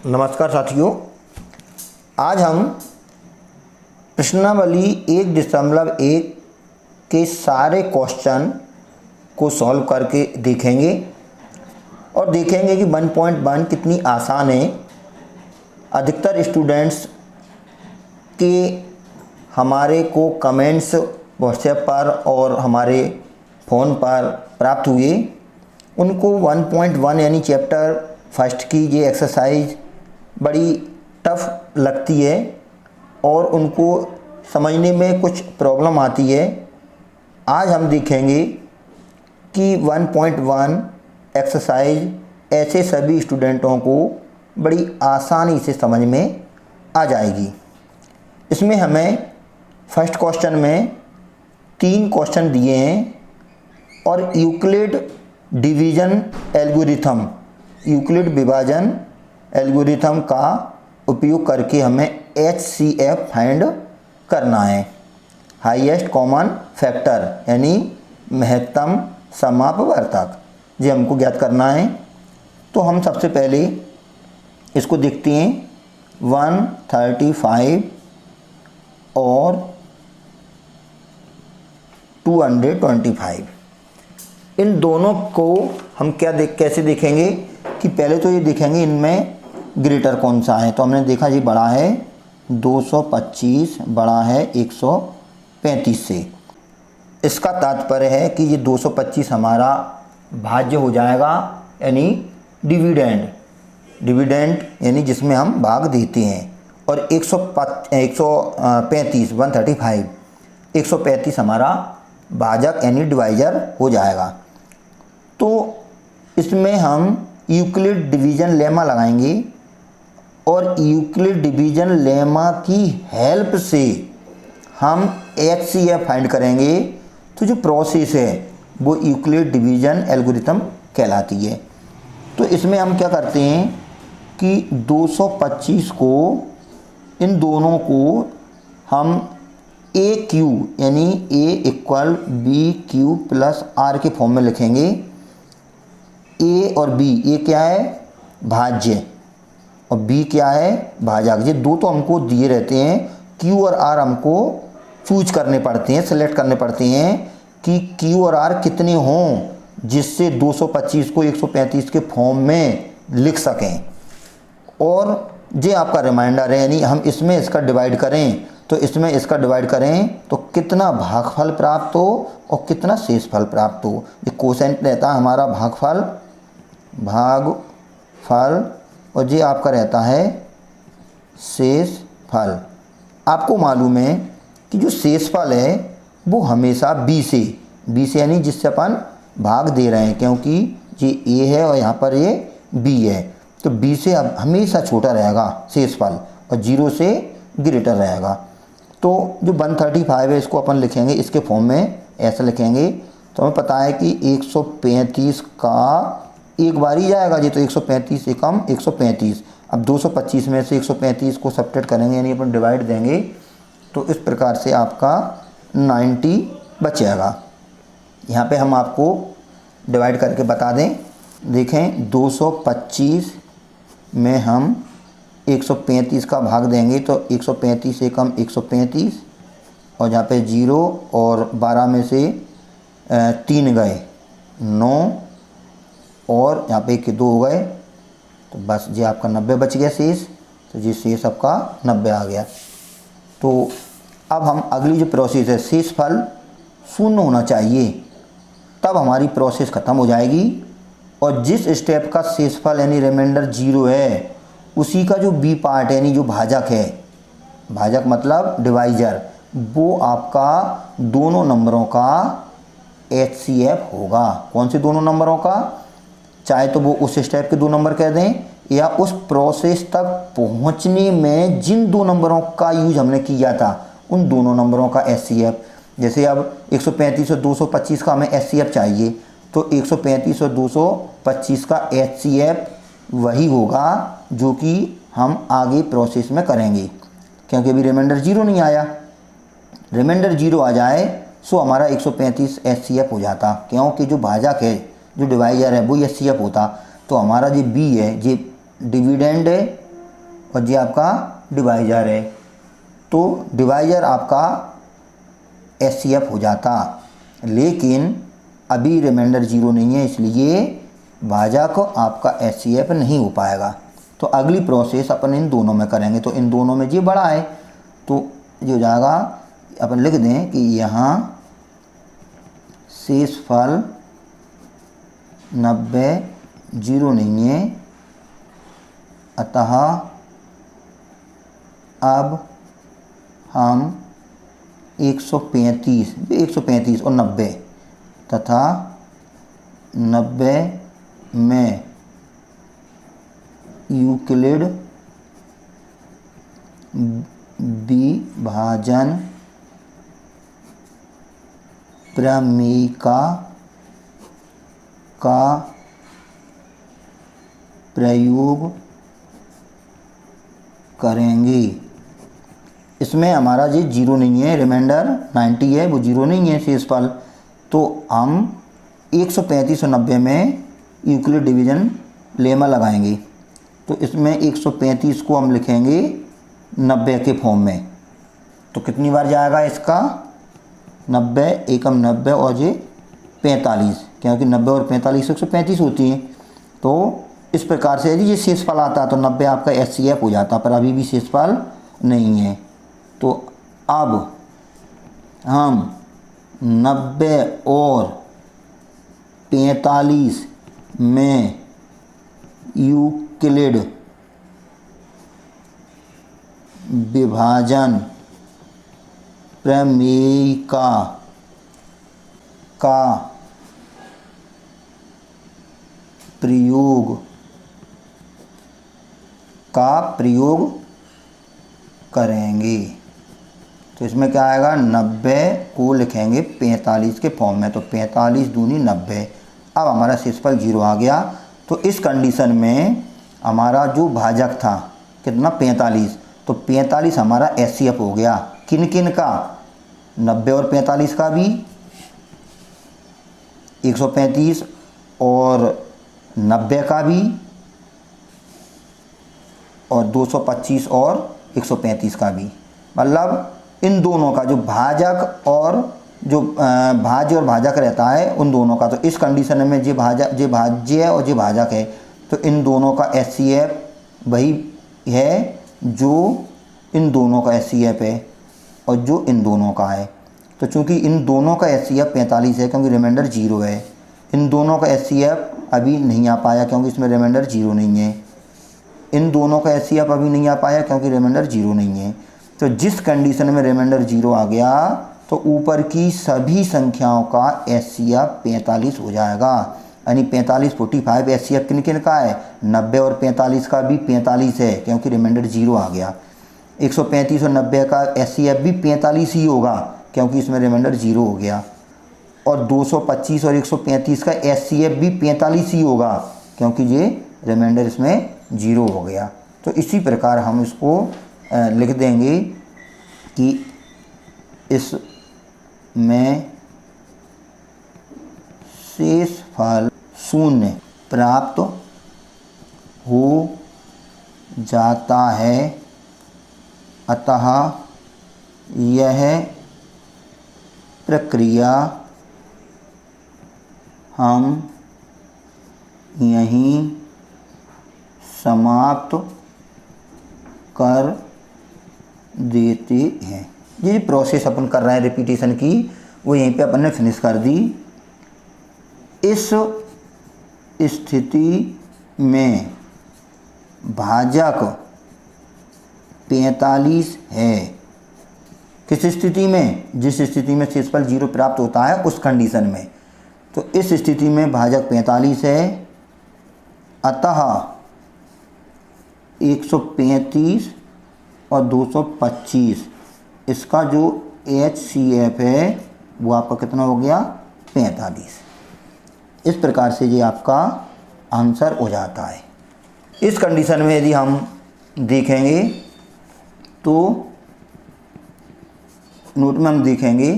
नमस्कार साथियों, आज हम प्रश्नावली 1.1 के सारे क्वेश्चन को सॉल्व करके देखेंगे और देखेंगे कि 1.1 कितनी आसान है। अधिकतर स्टूडेंट्स के हमारे को कमेंट्स व्हाट्सएप पर और हमारे फ़ोन पर प्राप्त हुए, उनको 1.1 यानी चैप्टर फर्स्ट की ये एक्सरसाइज बड़ी टफ लगती है और उनको समझने में कुछ प्रॉब्लम आती है। आज हम देखेंगे कि 1.1 एक्सरसाइज ऐसे सभी स्टूडेंटों को बड़ी आसानी से समझ में आ जाएगी। इसमें हमें फर्स्ट क्वेश्चन में 3 क्वेश्चन दिए हैं और यूक्लिड डिवीज़न एल्गोरिथम, यूक्लिड विभाजन एल्गोरिथम का उपयोग करके हमें HCF फाइंड करना है, हाईएस्ट कॉमन फैक्टर यानी महत्तम समापवर्तक, ये हमको ज्ञात करना है। तो हम सबसे पहले इसको देखते हैं। 135 और 225, इन दोनों को हम कैसे देखेंगे कि पहले तो ये देखेंगे इनमें ग्रेटर कौन सा है। तो हमने देखा जी बड़ा है 225, बड़ा है 135 से। इसका तात्पर्य है कि ये 225 हमारा भाज्य हो जाएगा यानी डिविडेंड, यानी जिसमें हम भाग देते हैं। और 135 हमारा भाजक यानी डिवाइजर हो जाएगा। तो इसमें हम यूक्लिड डिवीज़न लेमा लगाएंगे और यूक्लिड डिवीज़न लेमा की हेल्प से हम HCF फाइंड करेंगे। तो जो प्रोसेस है वो यूक्लिड डिवीज़न एल्गोरिथम कहलाती है। तो इसमें हम क्या करते हैं कि 225 को, इन दोनों को हम AQ यानी A = BQ + R के फॉर्म में लिखेंगे। A और B, ये क्या है भाज्य और B क्या है भाजक। ये दो तो हमको दिए रहते हैं, Q और R हमको चूज करने पड़ते हैं, सेलेक्ट करने पड़ते हैं कि Q और R कितने हों जिससे 225 को 135 के फॉर्म में लिख सकें। और ये आपका रिमाइंडर है, यानी हम इसमें इसका डिवाइड करें तो इसमें इसका डिवाइड करें तो कितना भागफल प्राप्त हो और कितना शेषफल प्राप्त हो। ये क्वोशिएंट रहता है हमारा भागफल और ये आपका रहता है शेषफल। आपको मालूम है कि जो शेषफल है वो हमेशा B से यानी जिससे अपन भाग दे रहे हैं, क्योंकि ये A है और यहाँ पर ये B है, तो B से अब हमेशा छोटा रहेगा शेषफल और 0 से ग्रेटर रहेगा। तो जो 135 है इसको अपन लिखेंगे इसके फॉर्म में, ऐसा लिखेंगे। तो हमें पता है कि 135 का एक बार ही जाएगा जी, तो 135 से कम 135। अब 225 में से 135 को सब्ट्रैक्ट करेंगे यानी अपन डिवाइड देंगे, तो इस प्रकार से आपका 90 बचेगा। यहाँ पे हम आपको डिवाइड करके बता दें। देखें 225 में हम 135 का भाग देंगे तो 135 से कम 135 और जहाँ पे 0 और 12 में से 3 गए 9 और यहाँ पे 1 के 2 हो गए, तो बस ये आपका 90 बच गया शेष। तो ये शेष आपका 90 आ गया। तो अब हम अगली जो प्रोसेस है, शेषफल 0 होना चाहिए, तब हमारी प्रोसेस ख़त्म हो जाएगी। और जिस स्टेप का शेषफल यानी रिमाइंडर 0 है उसी का जो B पार्ट है यानी जो भाजक है, भाजक मतलब डिवाइजर, वो आपका दोनों नंबरों का HCF होगा। कौन से दोनों नंबरों का? चाहे तो वो उस स्टेप के 2 नंबर कह दें या उस प्रोसेस तक पहुंचने में जिन 2 नंबरों का यूज हमने किया था उन दोनों नंबरों का HCF। जैसे अब 135 और 225 का हमें HCF चाहिए, तो 135 और 225 का HCF वही होगा जो कि हम आगे प्रोसेस में करेंगे, क्योंकि अभी रिमाइंडर 0 नहीं आया। रिमाइंडर 0 आ जाए सो हमारा 135 HCF हो जाता, क्योंकि जो भाजक है जो डिवाइजर है वो HCF होता। तो हमारा जो B है ये डिविडेंड है और ये आपका डिवाइजर है, तो डिवाइजर आपका HCF हो जाता, लेकिन अभी रिमाइंडर 0 नहीं है, इसलिए भाजक आपका HCF नहीं हो पाएगा। तो अगली प्रोसेस अपन इन दोनों में करेंगे। तो इन दोनों में ये बड़ा है, तो ये हो जाएगा, अपन लिख दें कि यहाँ शेषफल 90 0 नहीं है, अतः अब हम 135 और 90 तथा 90 में यूक्लिड विभाजन प्रमेय का प्रयोग करेंगे। इसमें हमारा ये 0 नहीं है, रिमाइंडर 90 है, वो 0 नहीं है शेषफल, तो हम 135 और 90 में यूक्लिड डिवीजन लेमा लगाएंगे। तो इसमें 135 को हम लिखेंगे 90 के फॉर्म में, तो कितनी बार जाएगा इसका 90 एकम 90 और ये 45, क्योंकि 90 और 45 135 होती हैं। तो इस प्रकार से यदि ये शेषफल आता है तो 90 आपका HCF हो जाता, पर अभी भी शेषफल नहीं है। तो अब हम 90 और 45 में यूक्लिड विभाजन प्रमेय का प्रयोग करेंगे। तो इसमें क्या आएगा, 90 को लिखेंगे 45 के फॉर्म में, तो 45 दूनी 90। अब हमारा शेषफल 0 आ गया। तो इस कंडीशन में हमारा जो भाजक था कितना 45, तो 45 हमारा HCF हो गया। किन किन का, 90 और 45 का भी, 135 और 90 का भी, और 225 और 135 का भी। मतलब इन दोनों का जो भाजक और जो भाज्य और भाजक रहता है उन दोनों का। तो इस कंडीशन में जे भाज्य है और जे भाजक है, तो इन दोनों का HCF वही है जो इन दोनों का HCF है और जो इन दोनों का है। तो चूंकि इन दोनों का HCF 45 है क्योंकि रिमाइंडर 0 है, इन दोनों का HCF अभी नहीं आ पाया क्योंकि इसमें रिमाइंडर 0 नहीं है, इन दोनों का HCF अभी नहीं आ पाया क्योंकि रिमाइंडर 0 नहीं है। तो जिस कंडीशन में रिमाइंडर 0 आ गया तो ऊपर की सभी संख्याओं का HCF 45 हो जाएगा। यानी 45 45 HCF किन किन का है, 90 और 45 का भी 45 है क्योंकि रिमाइंडर 0 आ गया। 135 और 90 का HCF भी 45 ही होगा क्योंकि इसमें रिमाइंडर 0 हो गया। और 225 और 135 का HCF भी 45 ही होगा क्योंकि ये रिमाइंडर इसमें 0 हो गया। तो इसी प्रकार हम इसको लिख देंगे कि इसमें शेषफल 0 प्राप्त हो जाता है, अतः यह प्रक्रिया हम यहीं समाप्त कर देते हैं। ये प्रोसेस अपन कर रहे हैं रिपीटेशन की, वो यहीं पे अपन ने फिनिश कर दी। इस स्थिति में भाजक 45 है। किस स्थिति में, जिस स्थिति में शेषफल 0 प्राप्त होता है उस कंडीशन में। तो इस स्थिति में भाजक 45 है, अतः 135 और 225 इसका जो HCF है वो आपका कितना हो गया 45। इस प्रकार से ये आपका आंसर हो जाता है। इस कंडीशन में यदि हम देखेंगे तो नोट में हम देखेंगे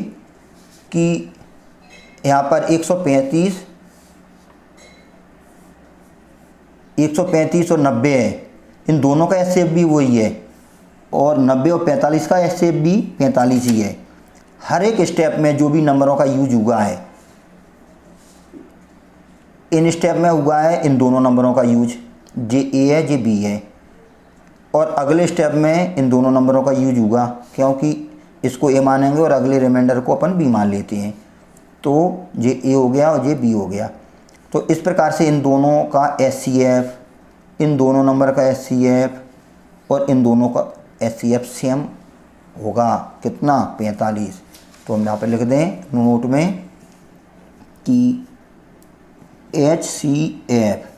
कि यहाँ पर 135 और 90 है, इन दोनों का एचसीएफ भी वही है, और 90 और 45 का एचसीएफ भी 45 ही है। हर एक स्टेप में जो भी नंबरों का यूज हुआ है, इन स्टेप में हुआ है इन दोनों नंबरों का यूज, जे ए है जे बी है, और अगले स्टेप में इन दोनों नंबरों का यूज होगा, क्योंकि इसको ए मानेंगे और अगले रिमाइंडर को अपन बी मान लेते हैं, तो जे ए हो गया और जे बी हो गया। तो इस प्रकार से इन दोनों का एचसीएफ, इन दोनों नंबर का एचसीएफ और इन दोनों का एचसीएफ सेम होगा, कितना, 45। तो हम यहाँ पर लिख दें नोट में कि एचसीएफ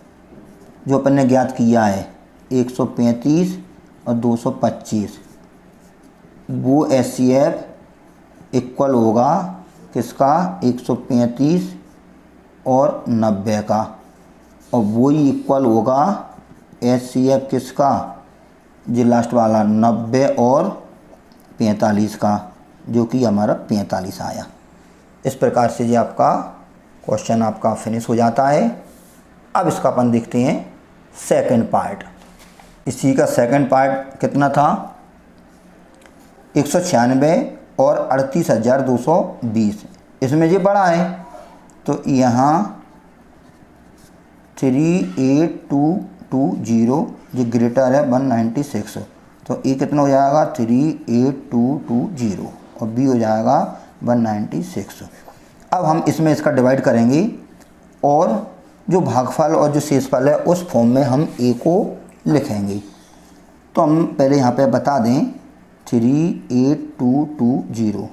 जो अपन ने ज्ञात किया है 135 और 225, वो एचसीएफ इक्वल होगा किसका, 135 और 90 का, और वही इक्वल होगा एचसीएफ किसका, जो लास्ट वाला 90 और 45 का, जो कि हमारा 45 आया। इस प्रकार से ये आपका क्वेश्चन आपका फिनिश हो जाता है। अब इसका अपन देखते हैं सेकंड पार्ट। इसी का सेकंड पार्ट कितना था, 196 और 38,220। इसमें ये बड़ा है, तो यहाँ 38220 जो ग्रेटर है 196, तो ए कितना हो जाएगा 38220 और बी हो जाएगा 196। अब हम इसमें इसका डिवाइड करेंगे और जो भागफल और जो शेषफल है उस फॉर्म में हम ए को लिखेंगे। तो हम पहले यहाँ पे बता दें 38220,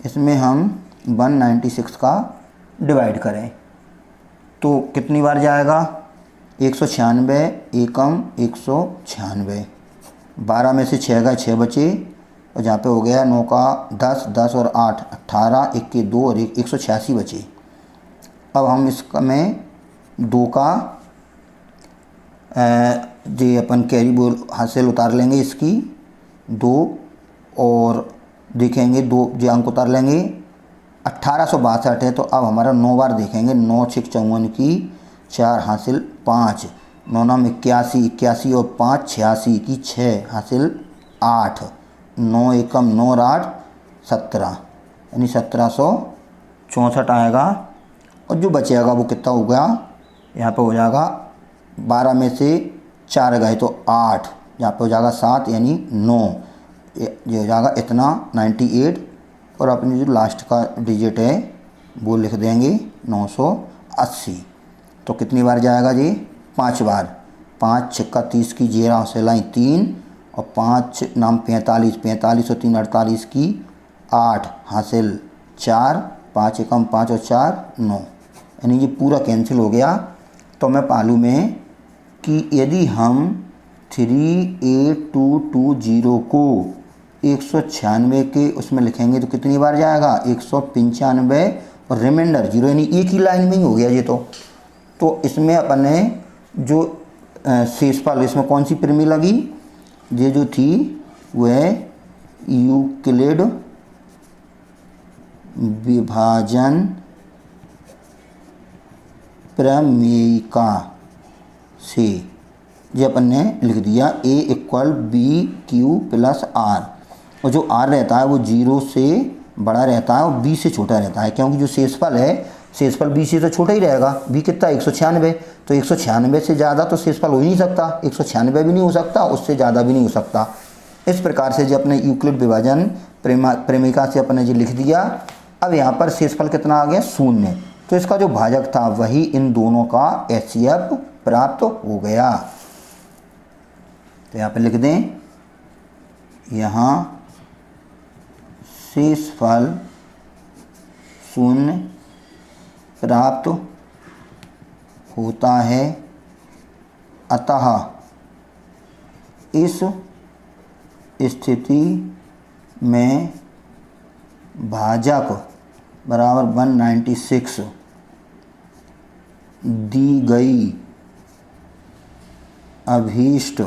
इसमें हम 196 का डिवाइड करें तो कितनी बार जाएगा, 196 एकम 196, 12 में से 6 का 6 बचे, और जहाँ पे हो गया 9 का 10, 10 और 8 18, 1 के 2 और 186 बचे। अब हम इसमें 2 का जो अपन कैरी बोल हासिल उतार लेंगे इसकी 2, और देखेंगे 2 जो अंक उतार लेंगे 1862 है, तो अब हमारा 9 बार देखेंगे, 9 6 54 की 4 हासिल 5, 9 9 81, 81 और 5 86 की 6 हासिल 8, 9 एकम 9 और 8 17, यानी 1764 आएगा। और जो बचेगा वो कितना होगा, यहाँ पे हो जाएगा 12 में से 4 गए तो 8, यहाँ पे हो जाएगा 7 यानी 9, ये हो जाएगा इतना 98, और अपनी जो लास्ट का डिजिट है वो लिख देंगे 980। तो कितनी बार जाएगा जी, 5 बार, 5 6 30 की 0 हौसलाई 3, और 5 नाम 45, 45 और 3 48 की 8 हासिल 4, 5 एकम 5 और 4 9, यानी ये पूरा कैंसिल हो गया। तो हमें मालूम है कि यदि हम 38220 को 196 के उसमें लिखेंगे तो कितनी बार जाएगा, 195 और रिमाइंडर 0, यानी एक ही लाइन में ही हो गया ये। तो इसमें अपन ने जो शेषफल इसमें कौन सी प्रमेय लगी, ये जो थी वह यूक्लिड विभाजन प्रमेयिका से ये अपन ने लिख दिया a equal B Q plus R, और जो r रहता है वो 0 से बड़ा रहता है और b से छोटा रहता है, क्योंकि जो शेषफल है शेषफल b से तो छोटा ही रहेगा। b कितना 196, तो 196 से ज़्यादा तो शेषफल हो ही नहीं सकता, 196 भी नहीं हो सकता, उससे ज़्यादा भी नहीं हो सकता। इस प्रकार से जो अपने यूक्लिड विभाजन प्रेमिका से अपने जो लिख दिया। अब यहाँ पर शेषफल कितना आ गया, 0, तो इसका जो भाजक था वही इन दोनों का एचसीएफ प्राप्त हो गया। तो यहाँ पे लिख दें, यहाँ शेषफल 0 प्राप्त होता है, अतः इस स्थिति में भाजक बराबर 196 दी गई अभीष्ट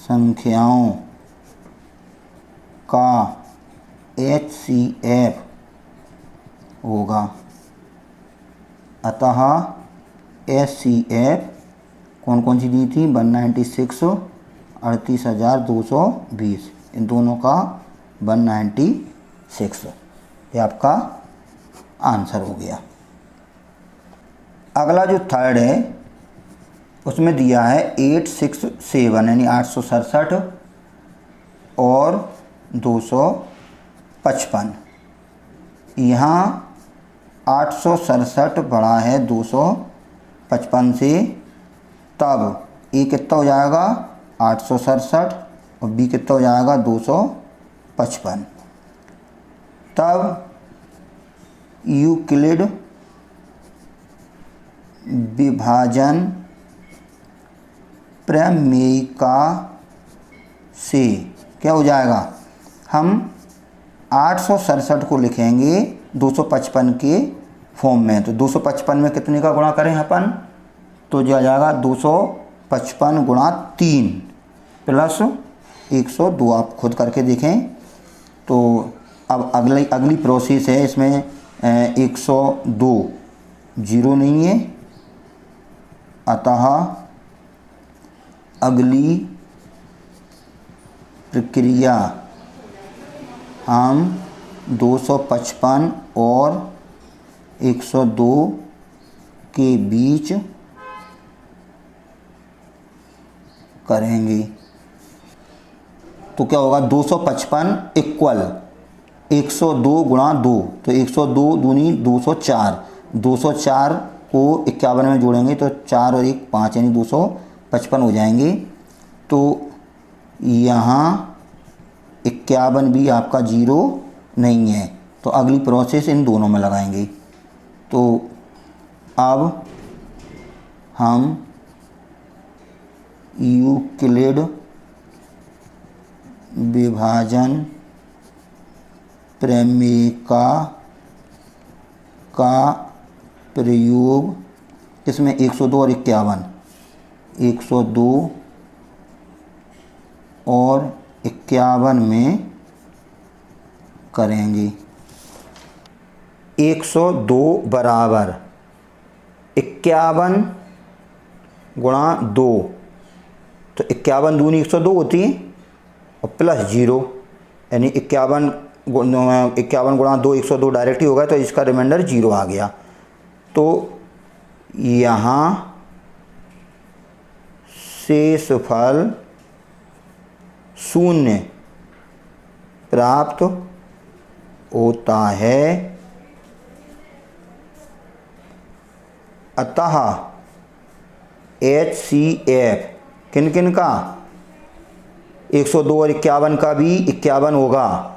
संख्याओं का एचसीएफ होगा। अतः एचसीएफ कौन कौन सी दी थी, 196, 38,220, इन दोनों का 196, ये आपका आंसर हो गया। अगला जो थर्ड है उसमें दिया है 867 यानी 867 और 255। यहाँ 867 बड़ा है 255 से, तब ए कितना हो जाएगा 867 और बी कितना हो जाएगा 255। तब यूक्लिड विभाजन प्रमेयिका से क्या हो जाएगा, हम 867 को लिखेंगे 255 के फॉर्म में। तो 255 में कितने का गुणा करें अपन, तो जो आ जाएगा 255 गुणा 3 प्लस 102। आप खुद करके देखें। तो अब अगली प्रोसेस है, इसमें 102 जीरो नहीं है, अतः अगली प्रक्रिया हम 255 और 102 के बीच करेंगे। तो क्या होगा, 255 इक्वल 102 गुणा 2, तो 102 दूनी 204, 204 को 51 में जोड़ेंगे तो 4 और 1 5 यानी 255 हो जाएंगे। तो यहाँ 51 भी आपका जीरो नहीं है, तो अगली प्रोसेस इन दोनों में लगाएंगे। तो अब हम यूक्लिड विभाजन प्रमेयिका का प्रयोग इसमें 102 और 51, 102 और 51 में करेंगे। 102 बराबर 51 गुणा 2, तो 51 दूनी 102 होती है और प्लस 0 यानी 51 गुणा 2 102 डायरेक्ट ही होगा, तो इसका रिमाइंडर 0 आ गया। तो यहाँ शेषफल 0 प्राप्त होता है। अतः HCF किन किन का, 102 और 51 का भी 51 होगा,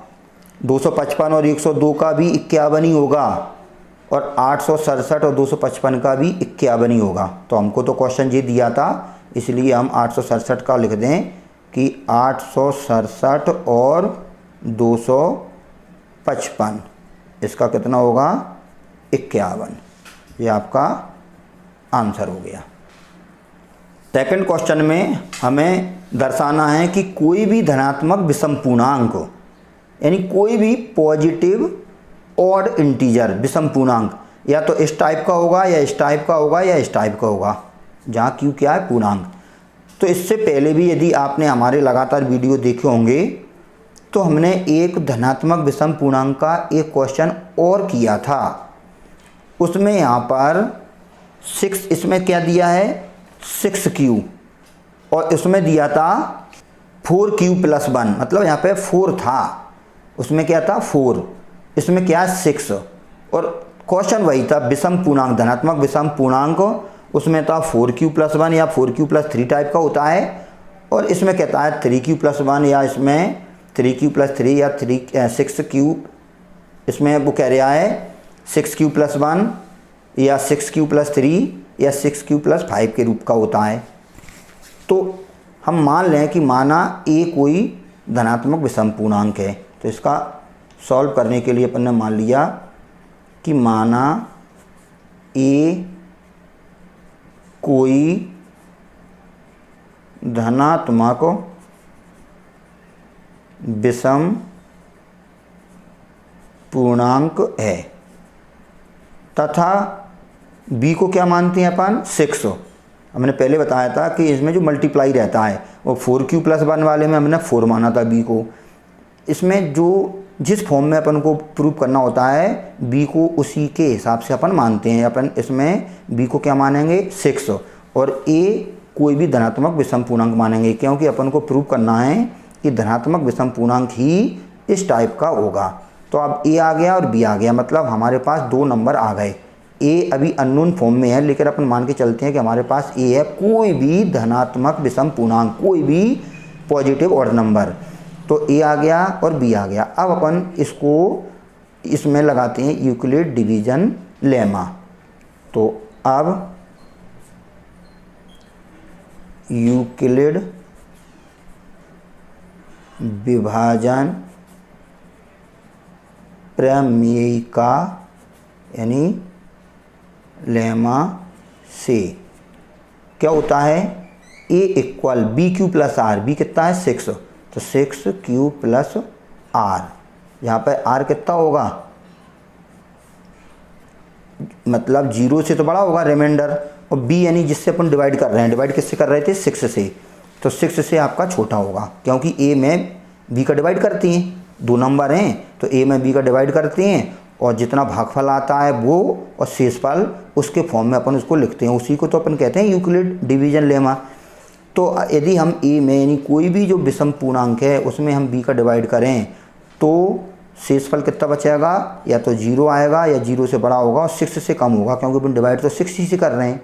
255 और 102 का भी 51 ही होगा, और 867 और 255 का भी 51 ही होगा। तो हमको तो क्वेश्चन ये दिया था, इसलिए हम 867 का लिख दें कि 867 और 255, इसका कितना होगा 51। ये आपका आंसर हो गया। सेकंड क्वेश्चन में हमें दर्शाना है कि कोई भी धनात्मक विषम पूर्णांक यानी कोई भी पॉजिटिव ऑड इंटीजर विषम पूर्णांक या तो इस टाइप का होगा या इस टाइप का होगा या इस टाइप का होगा, जहाँ क्यू क्या है पूर्णांक। तो इससे पहले भी यदि आपने हमारे लगातार वीडियो देखे होंगे तो हमने एक धनात्मक विषम पूर्णांक का एक क्वेश्चन और किया था। उसमें यहाँ पर 6, इसमें क्या दिया है 6Q, और इसमें दिया था 4Q + 1, मतलब यहाँ पे 4 था, उसमें क्या था 4, इसमें क्या 6, और क्वेश्चन वही था विषम पूर्णांक धनात्मक विषम पूर्णांक, उसमें था 4Q + 1 या 4Q + 3 टाइप का होता है, और इसमें कहता है 3Q + 1 या इसमें 3Q + 3 या 6Q, इसमें वो कह रहा है 6Q + 1 या 6Q + 3 या 6Q + 5 के रूप का होता है। तो हम मान लें कि माना ए कोई धनात्मक विषम पूर्णांक है, तो इसका सॉल्व करने के लिए अपन ने मान लिया कि माना ए कोई धनात्मक विषम पूर्णांक है तथा बी को क्या मानते हैं अपन 6, हमने पहले बताया था कि इसमें जो मल्टीप्लाई रहता है वो 4q+1 वाले में हमने 4 माना था b को। इसमें जो जिस फॉर्म में अपन को प्रूव करना होता है b को उसी के हिसाब से अपन मानते हैं। अपन इसमें b को क्या मानेंगे 6 और a कोई भी धनात्मक विषम पूर्णांक मानेंगे, क्योंकि अपन को प्रूव करना है कि धनात्मक विषम पूर्णांक ही इस टाइप का होगा। तो अब a आ गया और b आ गया, मतलब हमारे पास 2 नंबर आ गए। a अभी अननोन फॉर्म में है, लेकिन अपन मान के चलते हैं कि हमारे पास a है कोई भी धनात्मक विषम पूर्णांक, कोई भी पॉजिटिव ऑड नंबर। तो a आ गया और b आ गया। अब अपन इसको इसमें लगाते हैं यूक्लिड डिवीजन लेमा। तो अब यूक्लिड विभाजन प्रमेय का यानी लेमा से क्या होता है, a इक्वल BQ+R, b कितना है 6, तो 6q+r, यहाँ पर r कितना होगा, मतलब 0 से तो बड़ा होगा रिमाइंडर, और b यानी जिससे अपन डिवाइड कर रहे हैं, डिवाइड किससे कर रहे थे 6 से, तो 6 से आपका छोटा होगा, क्योंकि a में b का डिवाइड करती हैं, 2 नंबर हैं तो a में b का डिवाइड करती हैं, और जितना भागफल आता है वो और शेषफल उसके फॉर्म में अपन उसको लिखते हैं। उसी को तो अपन कहते हैं यूक्लिड डिवीजन लेमा। तो यदि हम a में यानी कोई भी जो विषम पूर्णांक है उसमें हम b का डिवाइड करें तो शेषफल कितना बचेगा, या तो 0 आएगा या 0 से बड़ा होगा और 6 से कम होगा, क्योंकि अपन डिवाइड तो 6 ही से कर रहे हैं।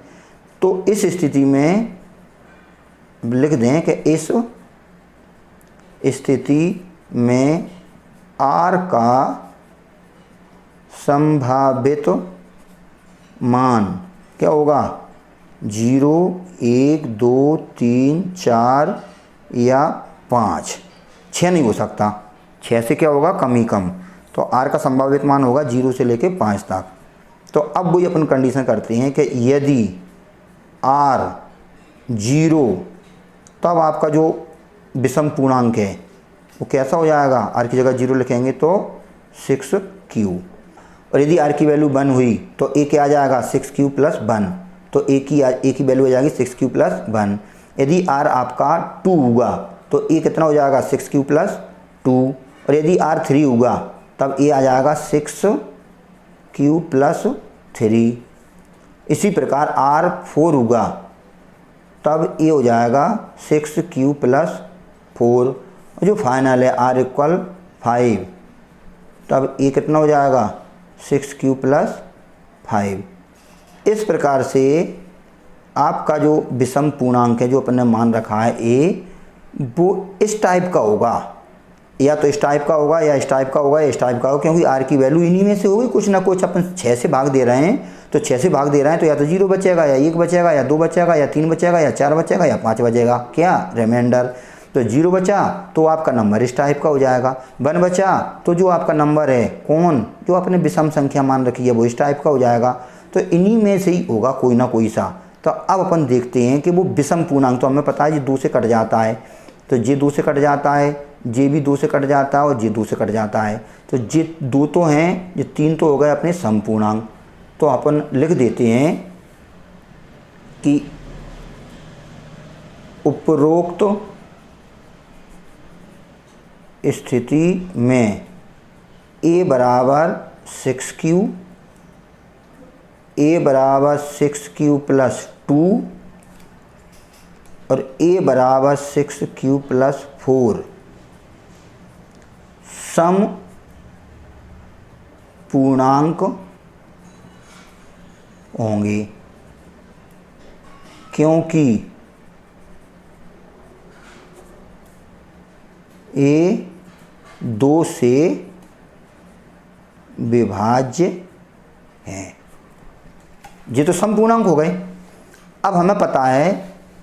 तो इस स्थिति में लिख दें कि इस स्थिति में r का संभावित मान क्या होगा, 0, 1, 2, 3, 4 या 5, 6 नहीं हो सकता, 6 से क्या होगा कम ही कम। तो r का संभावित मान होगा 0 से लेके 5 तक। तो अब वही अपन कंडीशन करते हैं कि यदि r 0, तब आपका जो विषम पूर्णांक है वो कैसा हो जाएगा, r की जगह 0 लिखेंगे तो 6q, और यदि r की वैल्यू 1 हुई तो a क्या आ जाएगा 6q+1, तो a की वैल्यू हो जाएगी 6q+1। यदि r आपका 2 होगा तो a कितना हो जाएगा 6q+2, और यदि r 3 होगा तब a आ जाएगा 6q+3। इसी प्रकार r 4 होगा तब a हो जाएगा 6q+4, और जो फाइनल है r इक्वल 5, तब a कितना हो जाएगा 6q+5। इस प्रकार से आपका जो विषम पूर्णांक है जो अपन ने मान रखा है a, वो इस टाइप का होगा, या तो इस टाइप का होगा या इस टाइप का होगा या इस टाइप का होगा, क्योंकि r की वैल्यू इन्हीं में से होगी, कुछ ना कुछ। अपन 6 से भाग दे रहे हैं तो 6 से भाग दे रहे हैं तो या तो 0 बचेगा या 1 बचेगा या 2 बचेगा या 3 बचेगा या 4 बचेगा या 5 बचेगा, क्या रिमाइंडर। तो 0 बचा तो आपका नंबर इस टाइप का हो जाएगा, 1 बचा तो जो आपका नंबर है कौन, जो आपने विषम संख्या मान रखी है वो इस टाइप का हो जाएगा। तो इन्हीं में से ही होगा कोई ना कोई सा। तो अब अपन देखते हैं कि वो विषम पूर्णांक, तो हमें पता है ये 2 से कट जाता है, तो ये 2 से कट जाता है, ये भी 2 से कट जाता है और ये 2 से कट जाता है, तो ये 2 तो हैं, ये 3 तो हो गए अपने सम पूर्णांक। तो अपन लिख देते हैं कि उपरोक्त स्थिति में a बराबर 6q, a बराबर 6q+2 और a बराबर 6q+4 सम पूर्णांक होंगे, क्योंकि a 2 से विभाज्य है। ये तो सम पूर्णांक हो गए। अब हमें पता है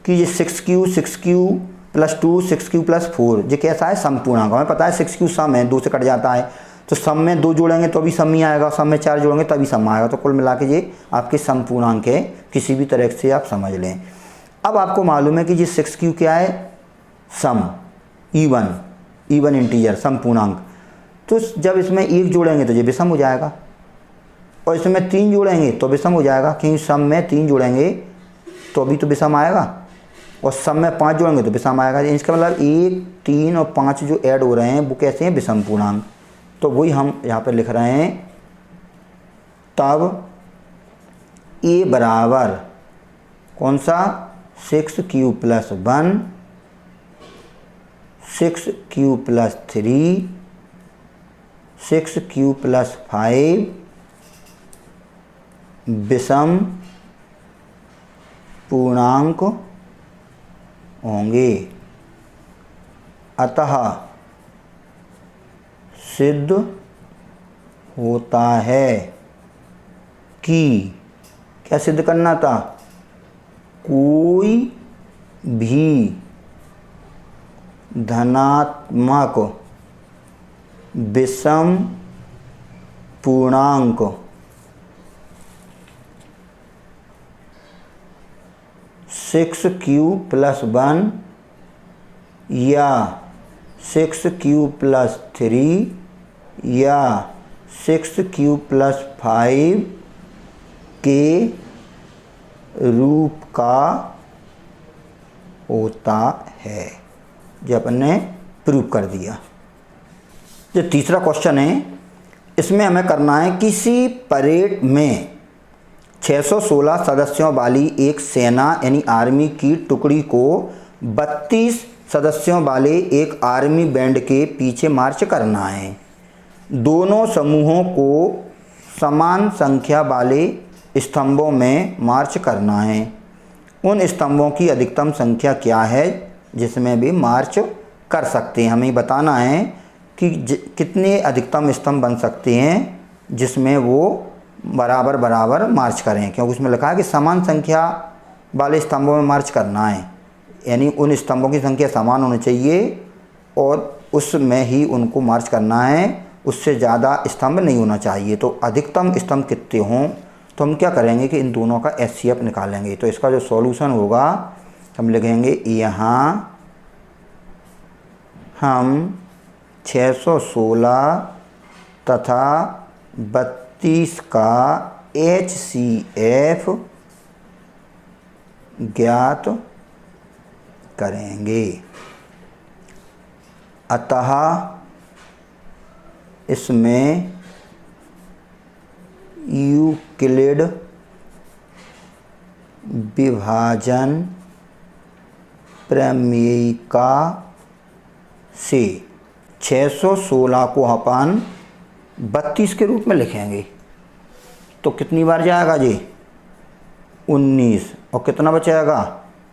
कि ये 6q, 6q+2, 6q+4 ये कैसा है सम पूर्णांक। हमें पता है 6q सम है, 2 से कट जाता है, तो सम में 2 जोड़ेंगे तो भी सम ही आएगा, सम में 4 जोड़ेंगे तभी सम आएगा। तो कुल मिला के ये आपके सम पूर्णांक है, किसी भी तरह से आप समझ लें। अब आपको मालूम है कि ये 6q क्या है सम, इवन इंटीजर सम पूर्णांक। तो जब इसमें 1 जोड़ेंगे तो ये विषम हो जाएगा, और इसमें 3 जोड़ेंगे तो विषम हो जाएगा, क्योंकि सम में 3 जोड़ेंगे तो अभी तो विषम आएगा, और सब में 5 जोड़ेंगे तो विषम आएगा। इसका मतलब 1, 3 और 5 जो ऐड हो रहे हैं वो कैसे हैं, विषम पूर्णांक। तो वही हम यहाँ पर लिख रहे हैं, तब ए बराबर कौन सा 6q + 1, 6q + 3, 6q + 5 विषम पूर्णांक होंगे। अतः सिद्ध होता है कि, क्या सिद्ध करना था, कोई भी धनात्मक विषम पूर्णांक सिक्स क्यू + 1 या 6q + 3 या 6q + 5 के रूप का होता है। जो अपन ने प्रूव कर दिया। जो तीसरा क्वेश्चन है, इसमें हमें करना है, किसी परेड में 616 सदस्यों वाली एक सेना यानी आर्मी की टुकड़ी को 32 सदस्यों वाले एक आर्मी बैंड के पीछे मार्च करना है। दोनों समूहों को समान संख्या वाले स्तंभों में मार्च करना है। उन स्तंभों की अधिकतम संख्या क्या है जिसमें भी मार्च कर सकते हैं। हमें बताना है कि कितने अधिकतम स्तंभ बन सकते हैं जिसमें वो बराबर बराबर मार्च करें, क्योंकि उसमें लिखा है कि समान संख्या वाले स्तंभों में मार्च करना है, यानी उन स्तंभों की संख्या समान होनी चाहिए और उसमें ही उनको मार्च करना है, उससे ज़्यादा स्तंभ नहीं होना चाहिए। तो अधिकतम स्तंभ कितने हों, तो हम क्या करेंगे कि इन दोनों का HCF निकालेंगे। तो इसका जो सॉल्यूशन होगा हम लिखेंगे, यहाँ हम 616 तथा 32 का HCF ज्ञात करेंगे। अतः इसमें यूक्लिड विभाजन प्रमेयिका से 616 को अपन 32 के रूप में लिखेंगे। तो कितनी बार जाएगा जी, 19, और कितना बचेगा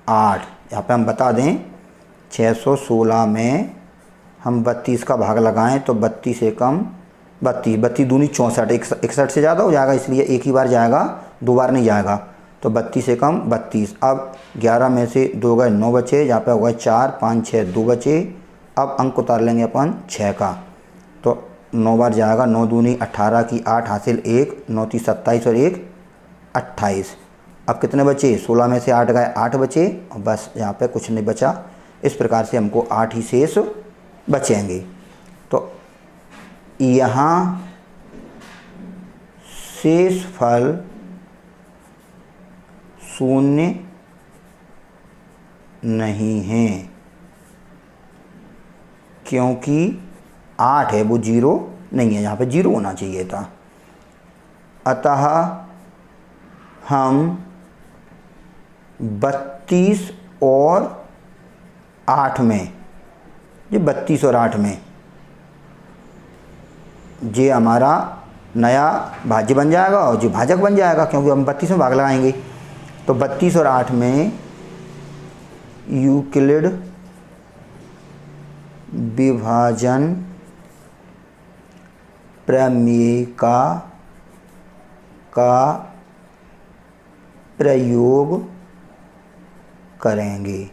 8। यहाँ पे हम बता दें 616 में हम 32 का भाग लगाएं तो 32 से कम 32, 32 दूनी 64, 61 से ज़्यादा हो जाएगा, इसलिए एक ही बार जाएगा, 2 बार नहीं जाएगा। तो 32 से कम 32। अब 11 में से 2 गए 9 बचे, यहाँ पे हो गए 4, 5, 6, 2 बचे। अब अंक उतार लेंगे अपन 6 का, तो 9 बार जाएगा, 9 दूनी 18 की 8 हासिल 1, 9 × 27 और 1 28। अब कितने बचे, 16 में से 8 गए 8 बचे, और बस यहाँ पे कुछ नहीं बचा। इस प्रकार से हमको 8 ही शेष बचेंगे। तो यहाँ शेष फल 0 नहीं है, क्योंकि 8 है वो 0 नहीं है, यहाँ पे 0 होना चाहिए था। अतः हम 32 और 8 में, ये 32 और 8 में ये हमारा नया भाज्य बन जाएगा और जो भाजक बन जाएगा, क्योंकि हम 32 में भाग लगाएंगे। तो 32 और 8 में यूक्लिड विभाजन प्रमेयिका का प्रयोग करेंगे।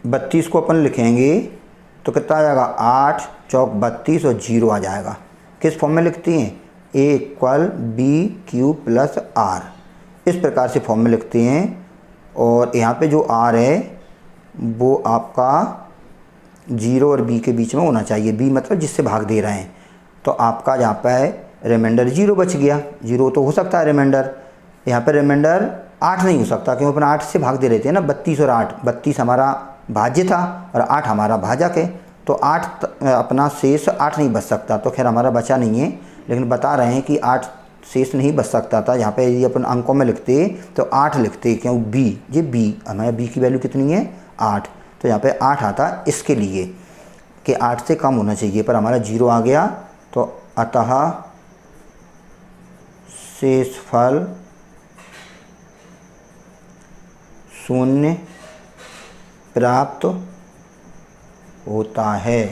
32 को अपन लिखेंगे तो कितना आ जाएगा, 8 चौक 32 और 0 आ जाएगा। किस फॉर्म में लिखती हैं, A = BQ + R, इस प्रकार से फॉर्म में लिखते हैं। और यहाँ पे जो R है वो आपका 0 और B के बीच में होना चाहिए। B मतलब जिससे भाग दे रहे हैं। तो आपका यहाँ पे रिमाइंडर 0 बच गया। 0 तो हो सकता है रिमाइंडर, यहाँ पे रिमाइंडर 8 नहीं हो सकता क्योंकि अपन 8 से भाग दे रहे थे ना, 32 और 8, 32 हमारा भाज्य था और 8 हमारा भाजक है, तो 8 अपना शेष 8 नहीं बच सकता, तो खैर हमारा बचा नहीं है, लेकिन बता रहे हैं कि 8 शेष नहीं बच सकता था। यहाँ पे यदि अपन अंकों में लिखते तो 8 लिखते, क्यों बी, ये बी हमारे बी की वैल्यू कितनी है 8, तो यहाँ पे 8 आता इसके लिए कि 8 से कम होना चाहिए, पर हमारा 0 आ गया, तो अतः शेषफल 0 प्राप्त होता है।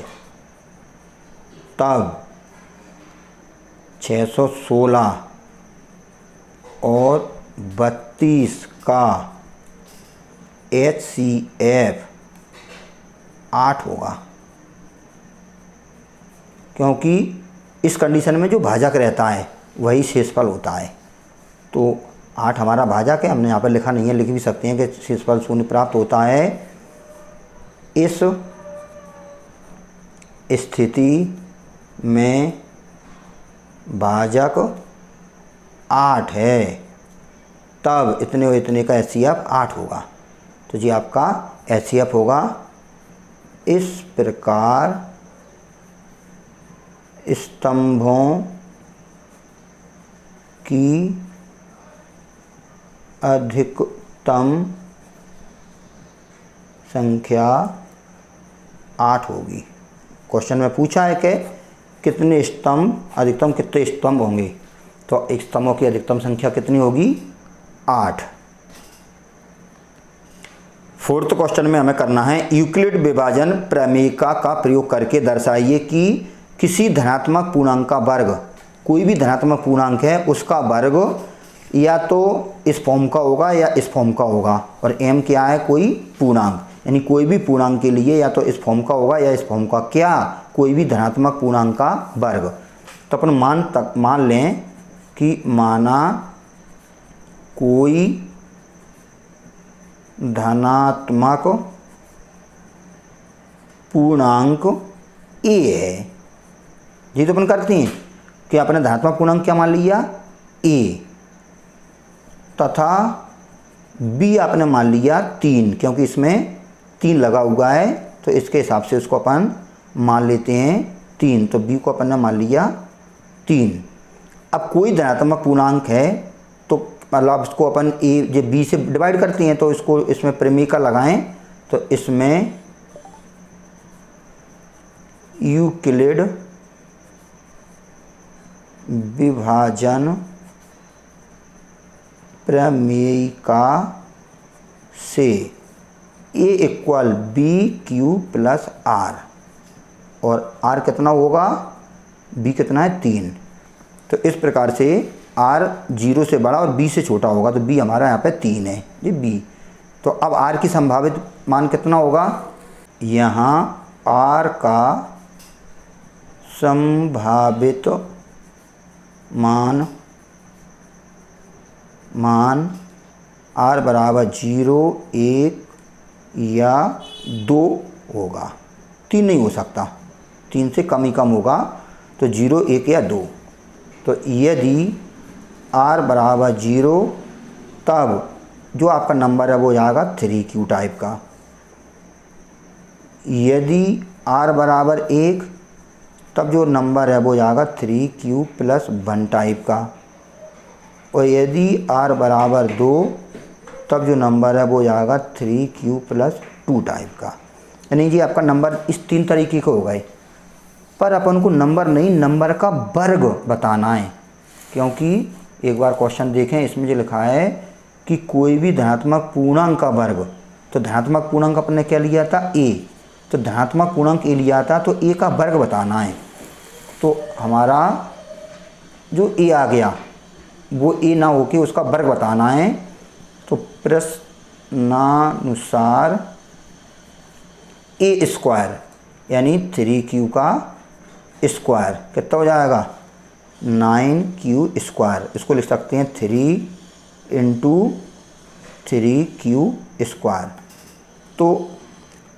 तब 616 और 32 का HCF 8 होगा, क्योंकि इस कंडीशन में जो भाजक रहता है वही शेषफल होता है। तो 8 हमारा भाजक है, हमने यहाँ पर लिखा नहीं है, लिख भी सकते हैं कि शेषफल 0 प्राप्त होता है इस स्थिति में भाजक 8 है, तब इतने और इतने का HCF 8 होगा। तो जी आपका HCF होगा इस प्रकार स्तंभों की अधिकतम संख्या 8 होगी। क्वेश्चन में पूछा है कि कितने स्तंभ, अधिकतम कितने स्तंभ होंगे, तो स्तंभों की अधिकतम संख्या कितनी होगी 8। 4th क्वेश्चन में हमें करना है यूक्लिड विभाजन प्रमेयिका का प्रयोग करके दर्शाइए कि किसी धनात्मक पूर्णांक का वर्ग, कोई भी धनात्मक पूर्णांक है उसका वर्ग या तो इस फॉर्म का होगा या इस फॉर्म का होगा, और m क्या है, कोई पूर्णांक, यानी कोई भी पूर्णांक के लिए या तो इस फॉर्म का होगा या इस फॉर्म का, क्या कोई भी धनात्मक पूर्णांक का वर्ग। तो अपन मान लें कि माना कोई धनात्मक पूर्णांक a है, ये तो अपन करते हैं कि आपने धनात्मक पूर्णांक क्या मान लिया a, तथा b आपने मान लिया 3, क्योंकि इसमें 3 लगा हुआ है, तो इसके हिसाब से उसको अपन मान लेते हैं 3, तो b को अपन ने मान लिया 3। अब कोई धनात्मक पूर्णांक है तो मतलब इसको अपन a b से डिवाइड करते हैं, तो इसको इसमें प्रमेयिका लगाएं, तो इसमें यूक्लिड विभाजन प्रमेयिका से a equal BQ plus R, और R कितना होगा, B कितना है 3, तो इस प्रकार से R 0 से बड़ा और B से छोटा होगा, तो B हमारा यहाँ पे 3 है जी B। तो अब R की संभावित मान कितना होगा, यहाँ R का संभावित मान R बराबर 0, 1 या 2 होगा, 3 नहीं हो सकता, 3 से कम ही कम होगा, तो 0, 1 या 2। तो यदि R बराबर 0 तब जो आपका नंबर है वो जाएगा 3Q टाइप का, यदि R बराबर 1 तब जो नंबर है वो जाएगा 3Q प्लस 1 टाइप का, और यदि R बराबर 2 तब जो नंबर है वो जाएगा 3Q प्लस 2 टाइप का। यानी जी आपका नंबर इस 3 तरीके के हो गए, पर अपन को नंबर नहीं, नंबर का वर्ग बताना है, क्योंकि एक बार क्वेश्चन देखें, इसमें जो लिखा है कि कोई भी धनात्मक पूर्णांक का वर्ग, तो धनात्मक पूर्णांक अपन ने क्या लिया था a, तो धनात्मक पूर्णांक a लिया था, तो a का वर्ग बताना है। तो हमारा जो a आ गया वो a ना होके उसका वर्ग बताना है, तो प्रश्नानुसार a स्क्वायर यानी 3Q का स्क्वायर कितना हो जाएगा 9Q स्क्वायर, इसको लिख सकते हैं 3 इंटू 3Q स्क्वायर। तो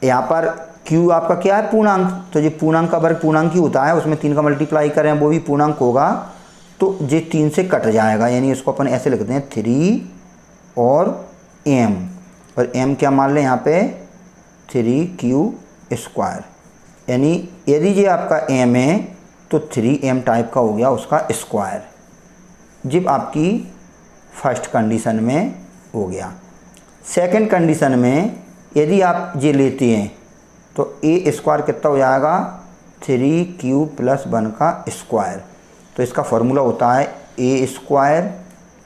यहाँ पर Q आपका क्या है, पूर्णांक, तो ये पूर्णांक का वर्ग पूर्णांक ही होता है, उसमें 3 का मल्टीप्लाई करें वो भी पूर्णांक होगा, तो ये 3 से कट जाएगा, यानी इसको अपन ऐसे लिखते हैं 3 और m, और m क्या मान लें यहाँ पे 3q स्क्वायर, यानी यदि ये आपका m है तो 3m टाइप का हो गया उसका स्क्वायर, जब आपकी फर्स्ट कंडीशन में हो गया। सेकंड कंडीशन में यदि आप ये लेते हैं तो a स्क्वायर कितना हो जाएगा 3q प्लस 1 का स्क्वायर, तो इसका फॉर्मूला होता है a square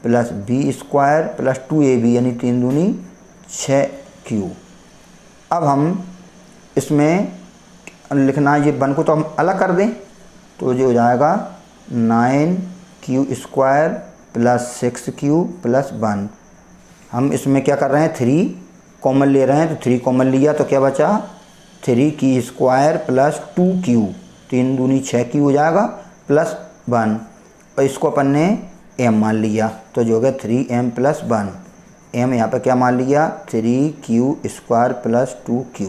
plus b square plus 2ab यानी 3 दूनी 6q। अब हम इसमें लिखना है, ये 1 को तो हम अलग कर दें तो ये हो जाएगा 9q square plus 6q plus 1। हम इसमें क्या कर रहे हैं 3 कॉमन ले रहे हैं, तो 3 कॉमन लिया तो क्या बचा 3q स्क्वायर प्लस 2q, 3 दूनी 6q हो जाएगा प्लस 1, और इसको अपन ने m मान लिया तो जो हो गया 3m प्लस 1। m यहाँ पर क्या मान लिया 3q स्क्वायर प्लस 2q।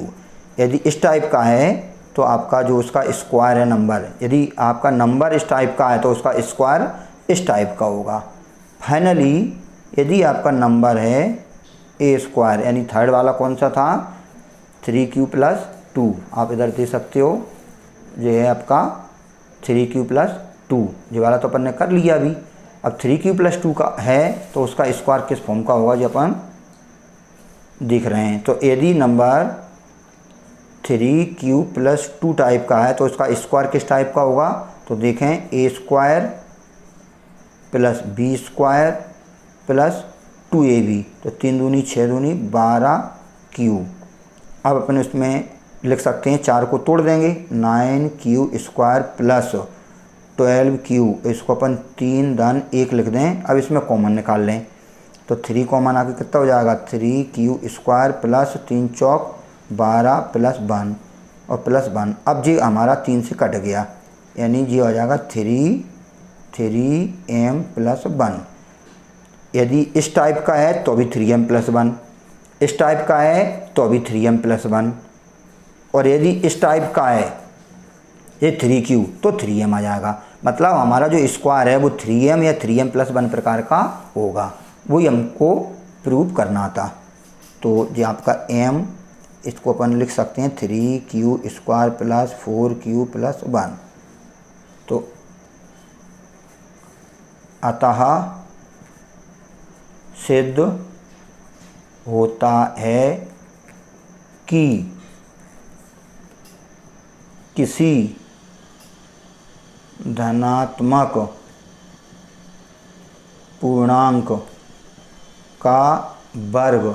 यदि इस टाइप का है तो आपका जो उसका स्क्वायर है नंबर, यदि आपका नंबर इस टाइप का है तो उसका स्क्वायर इस टाइप का होगा। फाइनली यदि आपका नंबर है a स्क्वायर, यानी थर्ड वाला कौन सा था 3q प्लस 2, आप इधर दे सकते हो, ये है आपका 3q प्लस 2, ये वाला तो अपन ने कर लिया अभी। अब 3q प्लस 2 का है तो उसका स्क्वायर किस फॉर्म का होगा जो अपन दिख रहे हैं। तो यदि नंबर 3q प्लस 2 टाइप का है तो उसका स्क्वायर किस टाइप का होगा, तो देखें a square plus b square plus 2ab, तो 3 दूनी 6 दूनी 12q। अब अपन इसमें लिख सकते हैं 4 को तोड़ देंगे 9q स्क्वायर प्लस 12q, इसको अपन 3 धन 1 लिख दें। अब इसमें कॉमन निकाल लें तो 3 कॉमन आके कितना हो जाएगा 3q स्क्वायर प्लस 3 चौक 12 प्लस 1 और प्लस 1। अब जी हमारा 3 से कट गया, यानी जी हो जाएगा 3m प्लस 1। यदि इस टाइप का है तो भी 3m प्लस 1, इस टाइप का है तो भी 3m प्लस 1, और यदि इस टाइप का है ये 3q तो 3m आ जाएगा। मतलब हमारा जो स्क्वायर है वो 3m या 3m प्लस 1 प्रकार का होगा, वही हमको प्रूव करना था। तो ये आपका m, इसको अपन लिख सकते हैं 3q square plus 4q plus 1। तो अतः सिद्ध होता है कि किसी धनात्मक पूर्णांक का वर्ग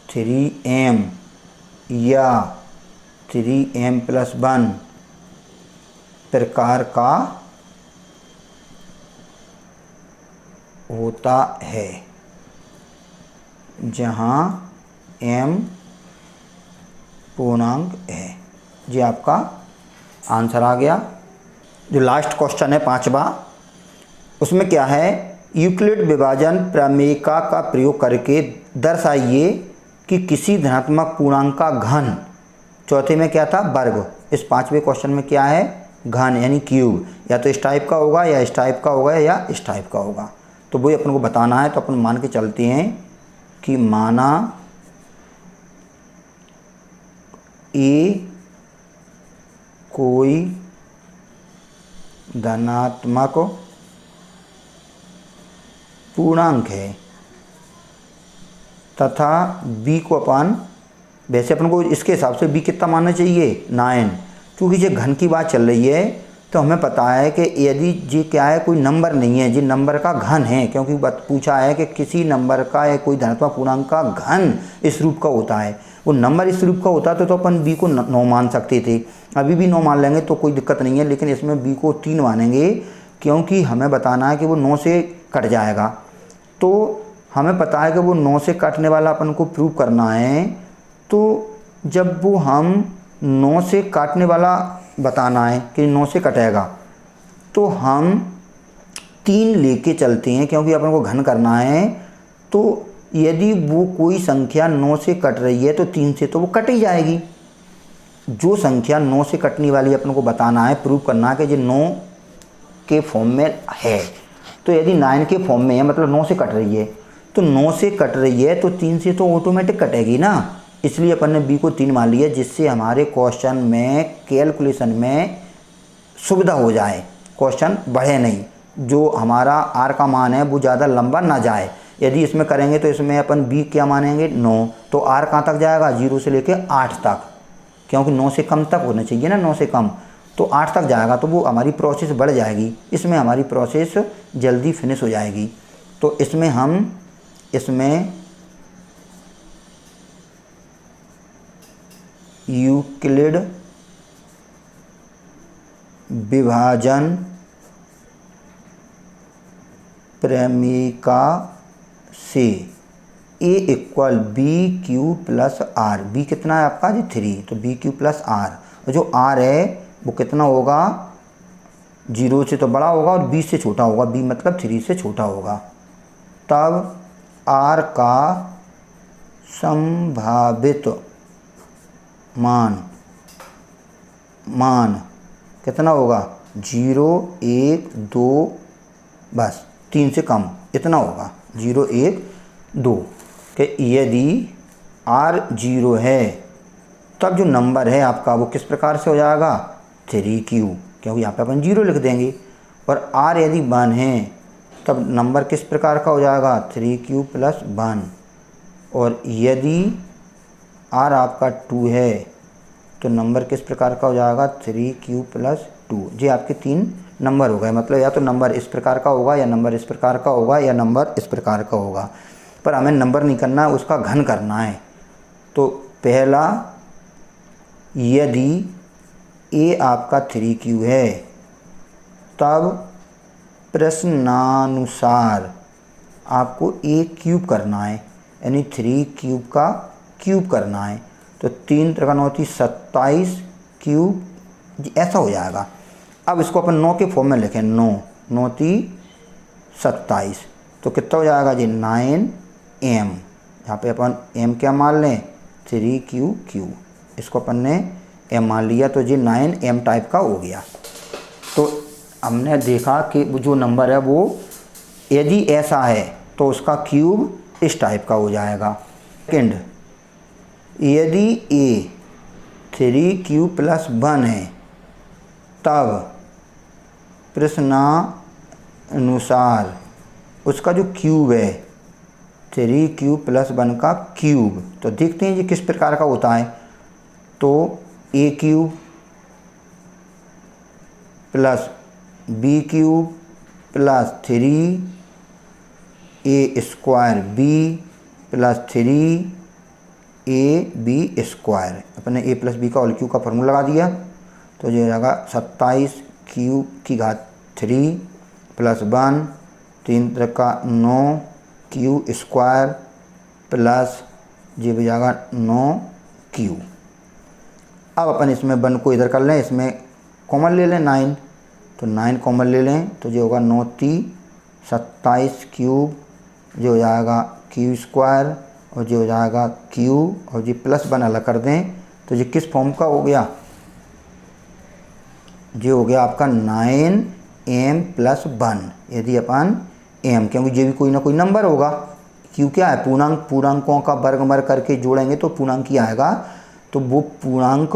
3m या 3m प्लस 1 प्रकार का होता है, जहाँ m पूर्णांक है। ये आपका आंसर आ गया। जो लास्ट क्वेश्चन है 5वां, उसमें क्या है, यूक्लिड विभाजन प्रमेयिका का प्रयोग करके दर्शाइए कि किसी धनात्मक पूर्णांक का घन, चौथे में क्या था वर्ग, इस 5वें क्वेश्चन में क्या है घन यानी क्यूब, या तो इस टाइप का होगा या इस टाइप का होगा या इस टाइप का होगा। तो वही अपन को बताना है। तो अपन मान के चलते हैं कि माना ए कोई धनात्मक पूर्णांक है तथा b को अपन, वैसे अपन को इसके हिसाब से b कितना मानना चाहिए 9, क्योंकि ये घन की बात चल रही है तो हमें पता है कि यदि जी क्या है कोई नंबर नहीं है, जी नंबर का घन है, क्योंकि पूछा है कि किसी नंबर का या कोई धनात्मक पूर्णांक का घन इस रूप का होता है। वो नंबर इस रूप का होता तो अपन b को 9 मान सकते थे, अभी भी 9 मान लेंगे तो कोई दिक्कत नहीं है, लेकिन इसमें b को 3 मानेंगे क्योंकि हमें बताना है कि वो 9 से कट जाएगा। तो हमें पता है कि वो 9 से कटने वाला अपन को प्रूव करना है। तो जब वो हम 9 से काटने वाला बताना है कि 9 से कटेगा, तो हम 3 लेके चलते हैं क्योंकि अपन को घन करना है। तो यदि वो कोई संख्या 9 से कट रही है तो 3 से तो वो कट ही जाएगी। जो संख्या 9 से कटने वाली अपन को बताना है, प्रूव करना है कि ये 9 के फॉर्म में है। तो यदि 9 के फॉर्म में है मतलब 9 से कट रही है, तो 9 से कट रही है तो 3 से तो ऑटोमेटिक कटेगी ना, इसलिए अपन ने बी को 3 मान लिया, जिससे हमारे क्वेश्चन में कैलकुलेशन में सुविधा हो जाए, क्वेश्चन बढ़े नहीं, जो हमारा आर का मान है वो ज़्यादा लंबा ना जाए। यदि इसमें करेंगे तो इसमें अपन बी क्या मानेंगे 9, तो आर कहाँ तक जाएगा 0 से लेके 8 तक, क्योंकि 9 से कम तक होना चाहिए ना, 9 से कम, तो 8 तक जाएगा, तो वो हमारी प्रोसेस बढ़ जाएगी, इसमें हमारी प्रोसेस जल्दी फिनिश हो जाएगी। तो इसमें हम यूक्लिड विभाजन प्रमेयिका से a equal B Q plus R, B कितना है आपका जी 3, तो बी क्यू प्लस आर, और जो आर है वो कितना होगा 0 से तो बड़ा होगा और b से छोटा होगा, b मतलब 3 से छोटा होगा, तब r का संभावित मान कितना होगा 0, 1, 2, बस 3 से कम इतना होगा 0, 1, 2 कि यदि r 0 है तब जो नंबर है आपका वो किस प्रकार से हो जाएगा 3q, क्योंकि यहाँ पे अपन 0 लिख देंगे, और r यदि 1 है तब नंबर किस प्रकार का हो जाएगा 3q प्लस 1, और यदि r आपका 2 है तो नंबर किस प्रकार का हो जाएगा 3q प्लस 2। जी आपके 3 नंबर हो गए, मतलब या तो नंबर इस प्रकार का होगा या नंबर इस प्रकार का होगा या नंबर इस प्रकार का होगा, पर हमें नंबर नहीं करना है, उसका घन करना है। तो पहला, यदि a आपका 3q है तब प्रश्नानुसार आपको a क्यूब करना है, यानी 3 का क्यूब करना है, तो 3 त्रिका 9 27 क्यूब ऐसा हो जाएगा। अब इसको अपन 9 के फॉर्म में लिखें, 9 9 27, तो कितना हो जाएगा जी 9m, यहाँ पे अपन m क्या मान लें 3q, इसको अपन ने m मान लिया, तो जी 9m टाइप का हो गया। तो हमने देखा कि जो नंबर है वो यदि ऐसा है तो उसका क्यूब इस टाइप का हो जाएगा। सेकेंड, यदि a 3q प्लस 1 है तब प्रश्नानुसार उसका जो क्यूब है 3q प्लस 1 का क्यूब, तो देखते हैं जी किस प्रकार का होता है। तो a cube plus b cube plus 3a square b plus 3ab square, अपने a प्लस b का होल क्यूब का फॉर्मूला लगा दिया, तो ये हो जाएगा 27 क्यूब की घात 3 plus 1 3 Trika 9 Q square plus ये हो जाएगा 9q। अब अपन इसमें 1 को इधर कर लें, इसमें कॉमन ले लें 9, तो 9 कॉमन ले लें, तो ये होगा 9 27 क्यूब, ये हो जाएगा q स्क्वायर, और ये हो जाएगा q, और ये प्लस 1 अलग कर दें, तो ये किस फॉर्म का हो गया, ये हो गया आपका 9m प्लस 1, यदि अपन m, क्योंकि ये भी कोई ना कोई नंबर होगा, क्यों क्या है पूर्णांक, पूर्णांकों का वर्ग करके जोड़ेंगे तो पूर्णांक ही आएगा, तो वो पूर्णांक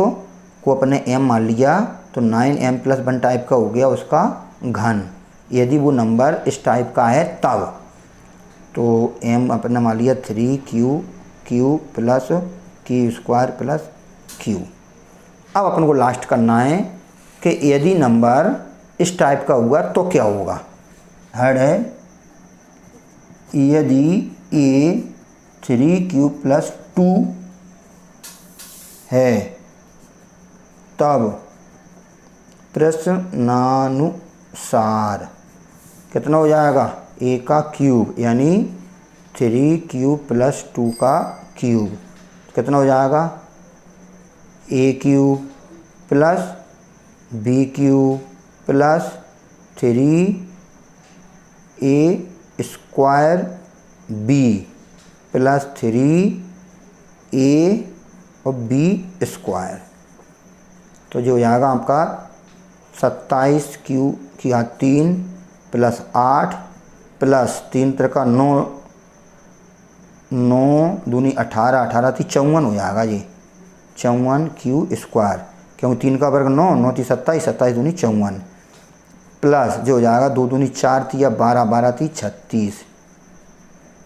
को अपने m मान लिया, तो 9m प्लस 1 टाइप का हो गया उसका घन, यदि वो नंबर इस टाइप का है तब, तो m अपने मान लिया 3q plus q square plus q। अब अपन को लास्ट करना है कि यदि नंबर इस टाइप का हुआ तो क्या होगा। हेड है, यदि a 3q प्लस 2 है तब प्रश्नानुसार कितना हो जाएगा a का क्यूब, यानी 3q प्लस 2 का क्यूब कितना हो जाएगा a cube plus b cube plus 3a square b plus 3a और b स्क्वायर, तो जो हो जाएगा आपका 27q की घात 3 प्लस 8 प्लस 3 त्रिका 9, 9 दूनी 18, 18 थी 54 हो जाएगा जी, 54 क्यू स्क्वायर, क्योंकि 3 का वर्ग 9, 9 थी 27, 27 दूनी 54, प्लस जो हो जाएगा 2 दूनी 4 थी या 12, 12 थी 36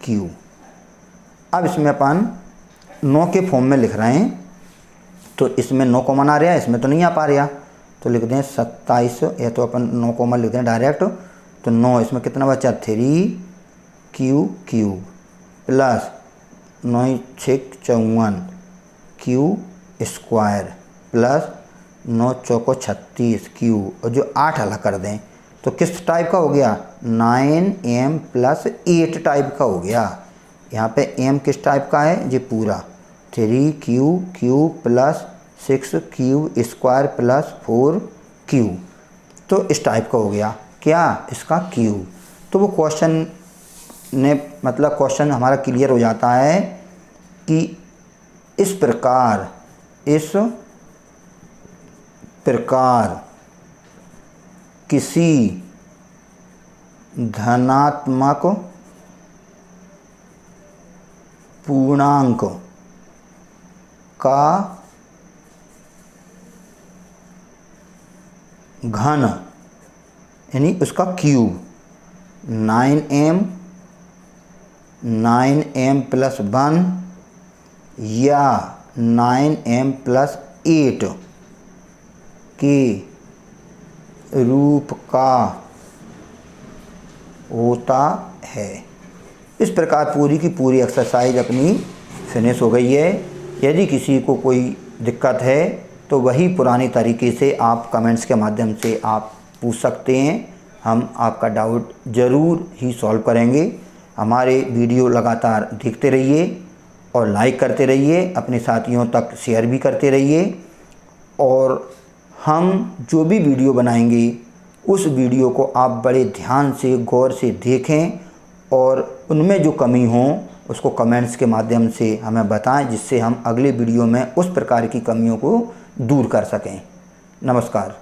क्यू। अब इसमें अपन 9 के फॉर्म में लिख रहे हैं, तो इसमें 9 कॉमन आ रहा है, इसमें तो नहीं आ पा रहा, तो लिख दें 27, या तो अपन 9 कॉमन लिख दें डायरेक्ट, तो 9 इसमें कितना बचा 3 Q cube plus 9 6 54 Q square plus 9 चौको 36 क्यू, और जो 8 अलग कर दें तो किस टाइप का हो गया 9m प्लस 8 टाइप का हो गया। यहाँ पे m किस टाइप का है जी पूरा 3 Q cube plus 6 Q square plus 4 Q, तो इस टाइप का हो गया क्या इसका क्यूब। तो वो क्वेश्चन ने मतलब क्वेश्चन हमारा क्लियर हो जाता है कि इस प्रकार किसी धनात्मक पूर्णांक का घन यानी उसका क्यूब 9m प्लस 1 या 9m प्लस 8 के रूप का होता है। इस प्रकार पूरी की पूरी एक्सरसाइज अपनी फिनिश हो गई है। यदि किसी को कोई दिक्कत है तो वही पुरानी तरीके से आप कमेंट्स के माध्यम से आप पूछ सकते हैं, हम आपका डाउट ज़रूर ही सॉल्व करेंगे। हमारे वीडियो लगातार देखते रहिए और लाइक करते रहिए, अपने साथियों तक शेयर भी करते रहिए, और हम जो भी वीडियो बनाएंगे उस वीडियो को आप बड़े ध्यान से गौर से देखें और उनमें जो कमी हो उसको कमेंट्स के माध्यम से हमें बताएं, जिससे हम अगले वीडियो में उस प्रकार की कमियों को दूर कर सकें। नमस्कार।